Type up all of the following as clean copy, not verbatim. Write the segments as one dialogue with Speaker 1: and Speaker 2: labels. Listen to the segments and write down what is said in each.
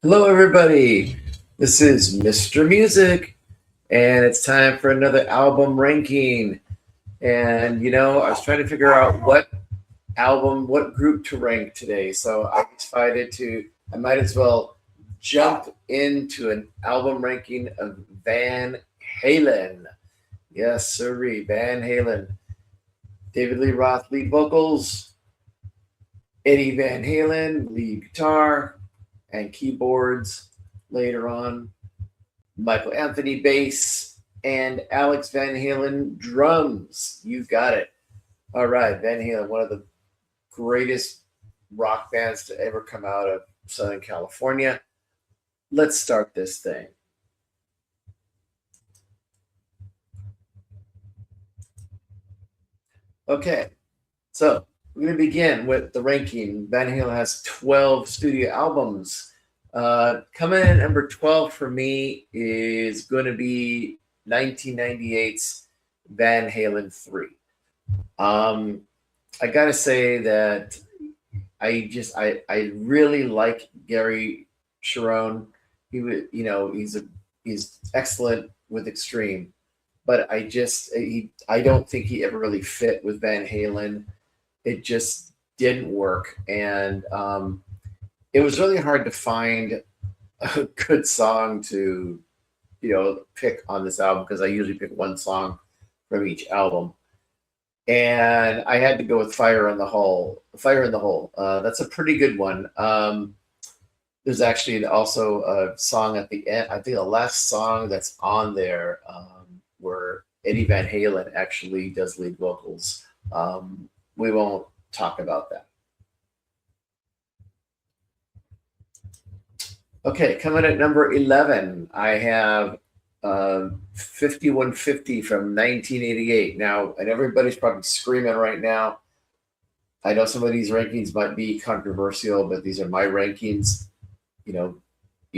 Speaker 1: Hello, everybody. This is Mr. Music, and it's time for another album ranking. And I was trying to figure out what group to rank today. So I decided I might as well jump into an album ranking of Van Halen. Yes, sirree, Van Halen. David Lee Roth, lead vocals. Eddie Van Halen, lead guitar and keyboards later on. Michael Anthony bass, and Alex Van Halen drums. You got it. All right, Van Halen, one of the greatest rock bands to ever come out of Southern California. Let's start this thing. Okay, so we're going to begin with the ranking. Van Halen has 12 studio albums. Coming in at number 12 for me is going to be 1998's Van Halen 3. I got to say that I really like Gary Sharon. He's excellent with Extreme, but I don't think he ever really fit with Van Halen. It just didn't work, and it was really hard to find a good song to pick on this album because I usually pick one song from each album, and I had to go with Fire in the Hole. Fire in the Hole. That's a pretty good one. There's actually also a song at the end. I think the last song that's on there, where Eddie Van Halen actually does lead vocals. We won't talk about that. Okay, coming at number 11, I have 5150 from 1988. Now, and everybody's probably screaming right now. I know some of these rankings might be controversial, but these are my rankings. You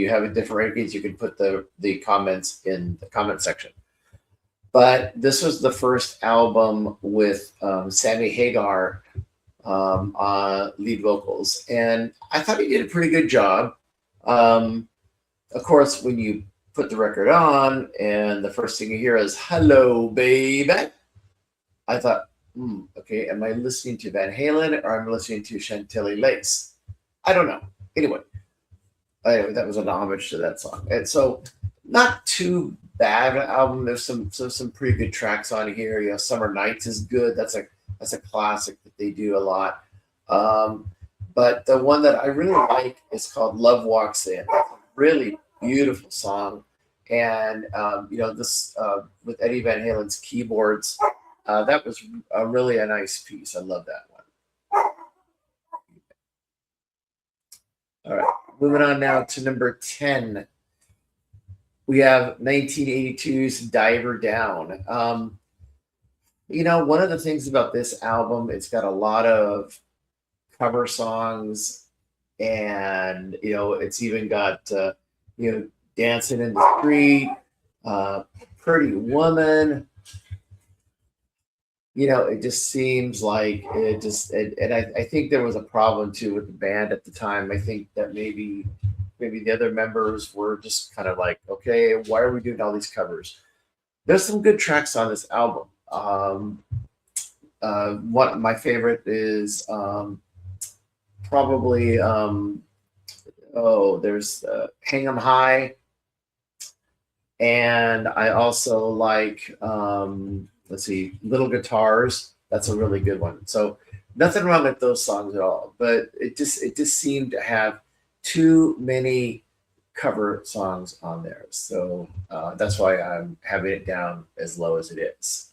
Speaker 1: have a different rankings, you can put the comments in the comment section. But this was the first album with Sammy Hagar on lead vocals, and I thought he did a pretty good job. Of course, when you put the record on and the first thing you hear is "Hello, baby," I thought, okay, am I listening to Van Halen or am I listening to Chantilly Lace? I don't know. Anyway, that was an homage to that song, and so not too bad an album. There's some pretty good tracks on here. Summer Nights is good. That's a classic that they do a lot. But the one that I really like is called "Love Walks In." It's a really beautiful song, and this with Eddie Van Halen's keyboards, that was really a nice piece. I love that one. All right, moving on now to number 10. We have 1982's "Diver Down." One of the things about this album, it's got a lot of cover songs, and it's even got "Dancing in the Street," "Pretty Woman." It just seems like and I think there was a problem too with the band at the time. I think that maybe the other members were just kind of like, okay, why are we doing all these covers? There's some good tracks on this album. One my favorite is probably there's "Hang 'Em High," and I also like let's see, "Little Guitars." That's a really good one. So nothing wrong with those songs at all, but it just seemed to have too many cover songs on there. So that's why I'm having it down as low as it is.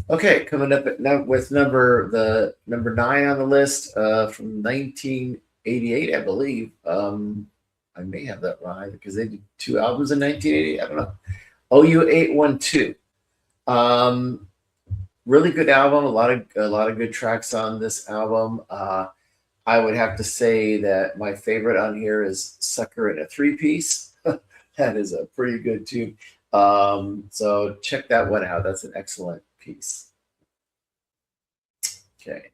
Speaker 1: Okay, coming up with number 9 on the list, from 1988, I believe. I may have that right because they did 2 albums in 1980. I don't know. OU 812. Really good album. A lot of good tracks on this album. I would have to say that my favorite on here is "Sucker in a Three-Piece." That is a pretty good tune. So check that one out. That's an excellent piece. Okay.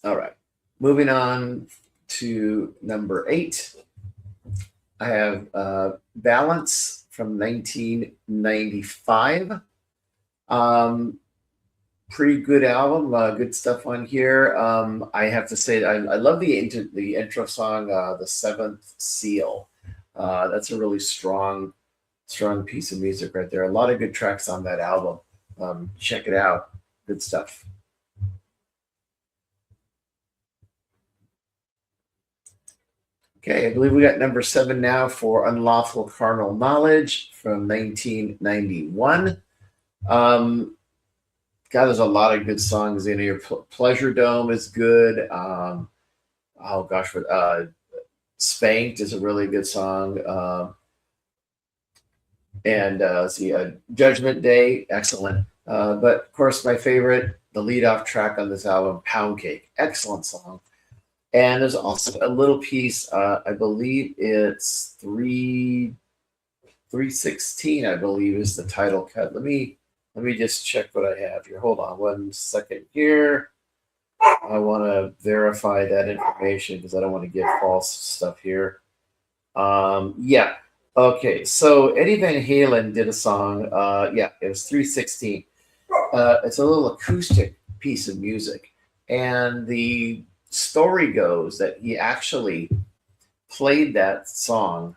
Speaker 1: All right. Moving on to number 8. I have Balance from 1995. Pretty good album, good stuff on here. I have to say, I love the intro song, "The Seventh Seal." That's a really strong piece of music right there. A lot of good tracks on that album. Check it out. Good stuff. Okay, I believe we got number 7 now for Unlawful Carnal Knowledge from 1991. God, there's a lot of good songs in here. Pleasure Dome is good. Oh gosh, what Spanked is a really good song. And see, Judgment Day, excellent. But of course, my favorite, the lead off track on this album, Pound Cake, excellent song. And there's also a little piece, I believe it's 316, I believe is the title cut. Let me just check what I have here. Hold on 1 second here. I want to verify that information because I don't want to give false stuff here. Yeah. Okay. So Eddie Van Halen did a song. Yeah, it was 316. It's a little acoustic piece of music. And the story goes that he actually played that song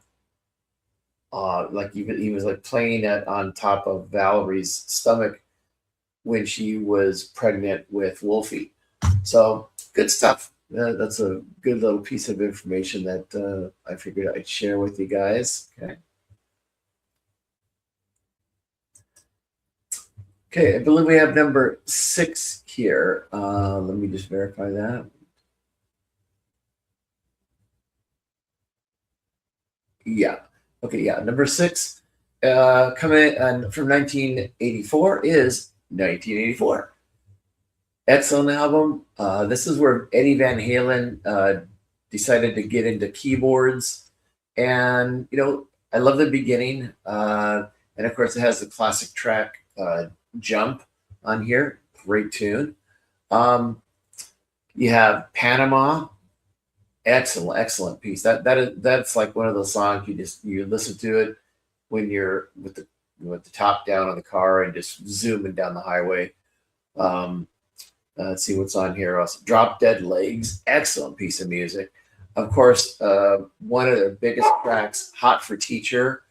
Speaker 1: like he was like playing it on top of Valerie's stomach when she was pregnant with Wolfie. So good stuff. That's a good little piece of information that I figured I'd share with you guys. Okay. Okay, I believe we have number 6 here. Let me just verify that. Yeah. Okay, yeah. Number 6 coming from 1984 is 1984. Excellent album. This is where Eddie Van Halen decided to get into keyboards. And, I love the beginning. And of course, it has the classic track Jump on here. Great tune. Um, you have Panama. Excellent piece. That's like one of those songs you listen to it when you're with the top down on the car and just zooming down the highway. Um, let's see what's on here. Also, Drop Dead Legs. Excellent piece of music. Of course, one of their biggest tracks, Hot for Teacher.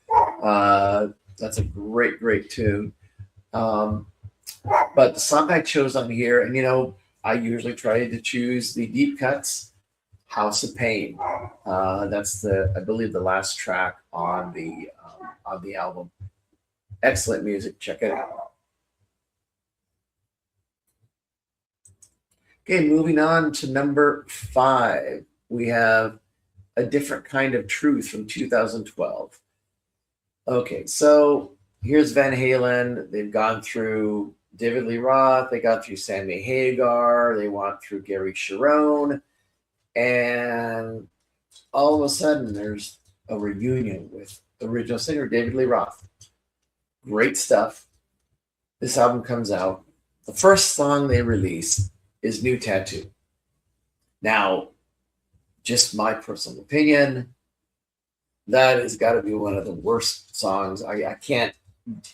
Speaker 1: That's a great tune. Um, but the song I chose on here, and I usually try to choose the deep cuts. House of Pain. That's I believe, the last track on the album. Excellent music. Check it out. Okay, moving on to number 5. We have A Different Kind of Truth from 2012. Okay, so here's Van Halen. They've gone through David Lee Roth. They got through Sammy Hagar. They went through Gary Sharon. And all of a sudden, there's a reunion with the original singer, David Lee Roth. Great stuff. This album comes out. The first song they release is New Tattoo. Now, just my personal opinion, that has got to be one of the worst songs. I can't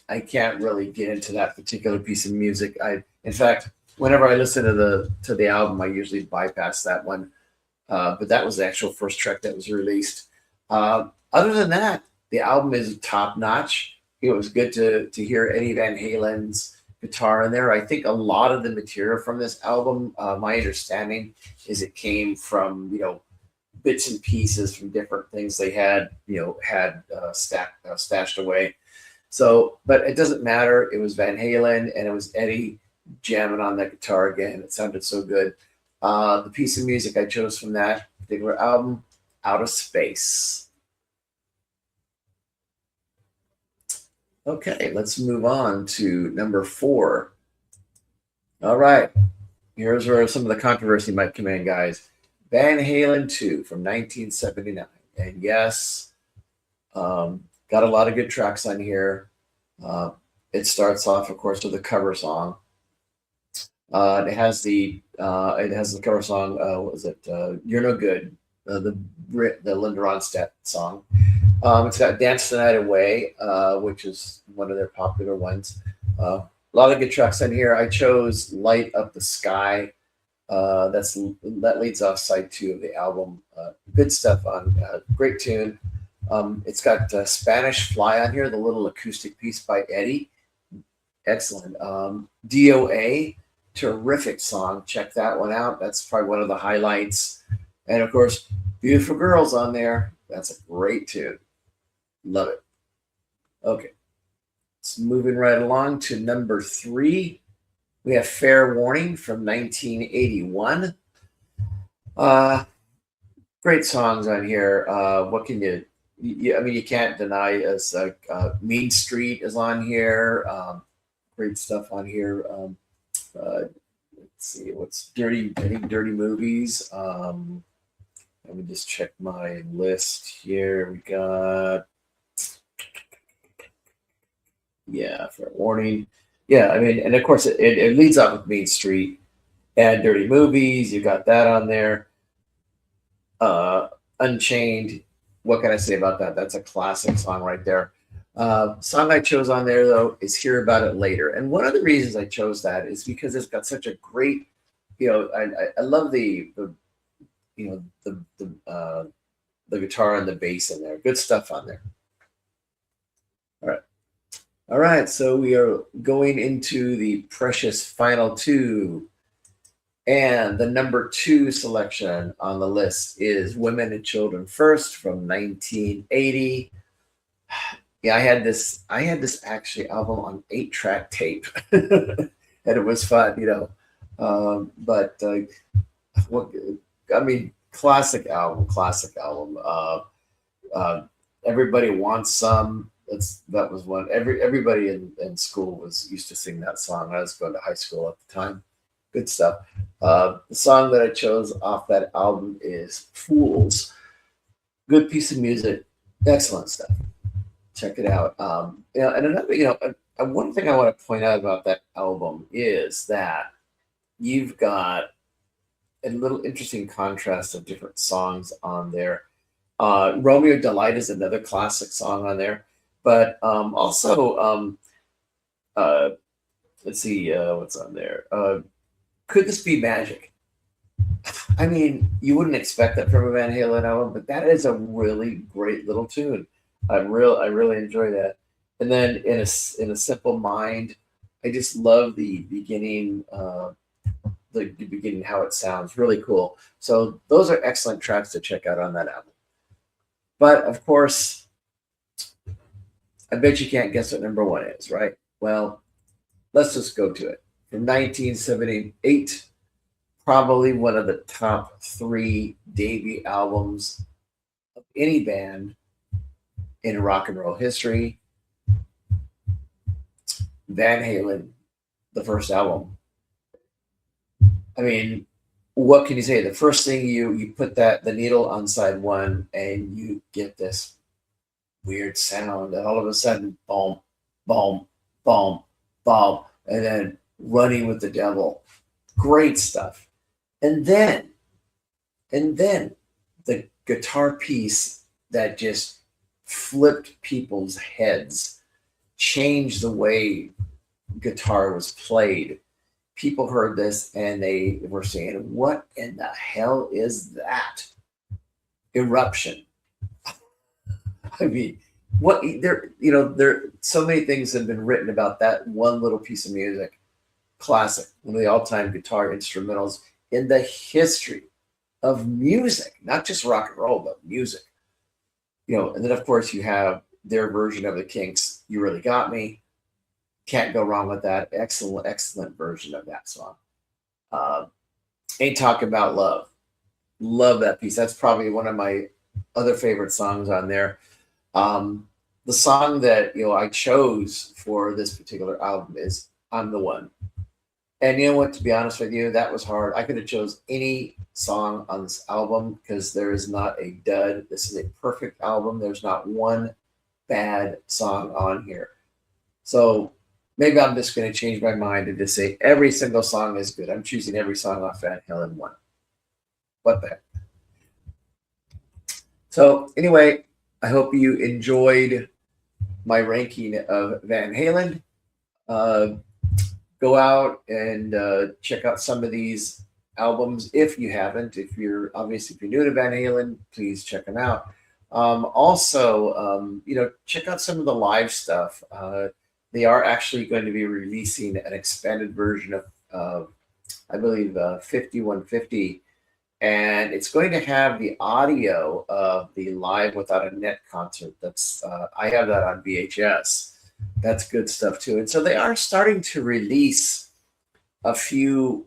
Speaker 1: really get into that particular piece of music. In fact, whenever I listen to the album, I usually bypass that one. But that was the actual first track that was released. Other than that, the album is top notch. It was good to hear Eddie Van Halen's guitar in there. I think a lot of the material from this album, my understanding is it came from bits and pieces from different things they had stashed away. So, but it doesn't matter. It was Van Halen and it was Eddie jamming on that guitar again. It sounded so good. The piece of music I chose from that particular album, Out of Space. Okay, let's move on to number 4. All right, here's where some of the controversy might come in, guys. Van Halen 2 from 1979. And yes, got a lot of good tracks on here. It starts off, of course, with a cover song. It has the cover song. What was it? "You're No Good," the Linda Ronstadt song. It's got "Dance the Night Away," which is one of their popular ones. A lot of good tracks on here. I chose "Light Up the Sky." That leads off side two of the album. Good stuff on. Great tune. It's got "Spanish Fly" on here, the little acoustic piece by Eddie. Excellent. DOA, terrific song. Check that one out. That's probably one of the highlights. And of course, "Beautiful Girls" on there. That's a great tune. Love it. Okay. It's moving right along to number 3. We have "Fair Warning" from 1981. Great songs on here. What can I mean, you can't deny us. "Mean Street" is on here. Great stuff on here. Let's see, what's dirty? I think "Dirty Movies." Let me just check my list here. We got, yeah, "Fair Warning." Yeah, I mean, and of course it leads off with "Mean Street" and "Dirty Movies." You got that on there. "Unchained." What can I say about that? That's a classic song right there. Song I chose on there though is "Hear About It Later," and one of the reasons I chose that is because it's got such a great, I love the guitar and the bass in there. Good stuff on there. All right. All right, so we are going into the precious final 2. And the number 2 selection on the list is "Women and Children First" from 1980. Yeah, I had this actually album on 8-track tape, and it was fun. But what I mean, classic album, classic album. "Everybody Wants Some." That was one. Everybody in school was used to sing that song. I was going to high school at the time. Good stuff. The song that I chose off that album is "Fools." Good piece of music. Excellent stuff. Check it out. And another, one thing I want to point out about that album is that you've got a little interesting contrast of different songs on there. "Romeo Delight" is another classic song on there, but also, uh, let's see, what's on there. "Could This Be Magic?" I mean, you wouldn't expect that from a Van Halen album, but that is a really great little tune. I really enjoy that. And then in a Simple Mind, I just love the beginning, the beginning, how it sounds really cool. So those are excellent tracks to check out on that album. But of course, I bet you can't guess what number 1 is, right? Well, let's just go to it. From 1978, probably one of the top 3 debut albums of any band in rock and roll history. Van Halen, the first album. I mean, what can you say? The first thing you put the needle on side 1 and you get this weird sound, and all of a sudden, boom, boom, boom, boom, and then "Running with the Devil." Great stuff. And then the guitar piece that just flipped people's heads, changed the way guitar was played. People heard this and they were saying, "What in the hell is that?" "Eruption." I mean, there so many things have been written about that one little piece of music. Classic, one of the all-time guitar instrumentals in the history of music, not just rock and roll, but music. And then of course you have their version of the Kinks, "You Really Got Me." Can't go wrong with that. Excellent, excellent version of that song. Uh, "Ain't Talking About Love." Love that piece. That's probably one of my other favorite songs on there. The song that I chose for this particular album is "I'm the One." And you know what? To be honest with you, that was hard. I could have chose any song on this album because there is not a dud. This is a perfect album. There's not one bad song on here. So Maybe I'm just going to change my mind and just say every single song is good. I'm choosing every song off Van Halen 1. What the heck? So anyway, I hope you enjoyed my ranking of Van Halen. Uh, Go out and check out some of these albums if you haven't. If you're new to Van Halen, please check them out. Also, check out some of the live stuff. They are actually going to be releasing an expanded version of, I believe, 5150, and it's going to have the audio of the Live Without a Net concert. That's I have that on VHS. That's good stuff too. And so they are starting to release a few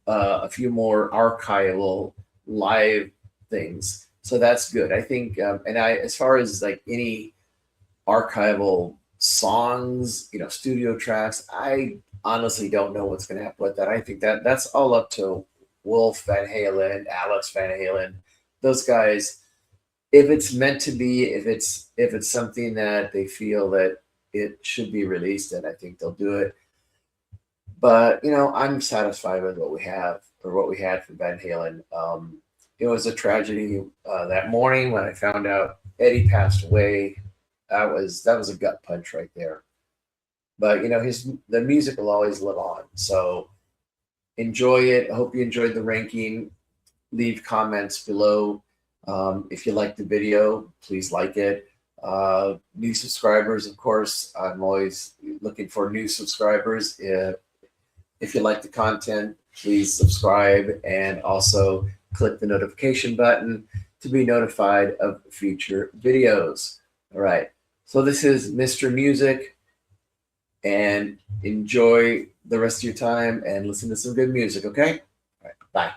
Speaker 1: more archival live things. So that's good. I think, as far as like any archival songs, studio tracks, I honestly don't know what's going to happen with that. I think that's all up to Wolf Van Halen, Alex Van Halen, those guys. If it's meant to be, if it's something that they feel that it should be released, and I think they'll do it. But I'm satisfied with what we have or what we had from Van Halen. It was a tragedy that morning when I found out Eddie passed away. That was a gut punch right there. But the music will always live on. So enjoy it. I hope you enjoyed the ranking. Leave comments below. If you like the video, please like it. New subscribers, of course. I'm always looking for new subscribers. If you like the content, please subscribe and also click the notification button to be notified of future videos. All right. So this is Mr. Music, and enjoy the rest of your time and listen to some good music. Okay. All right. Bye.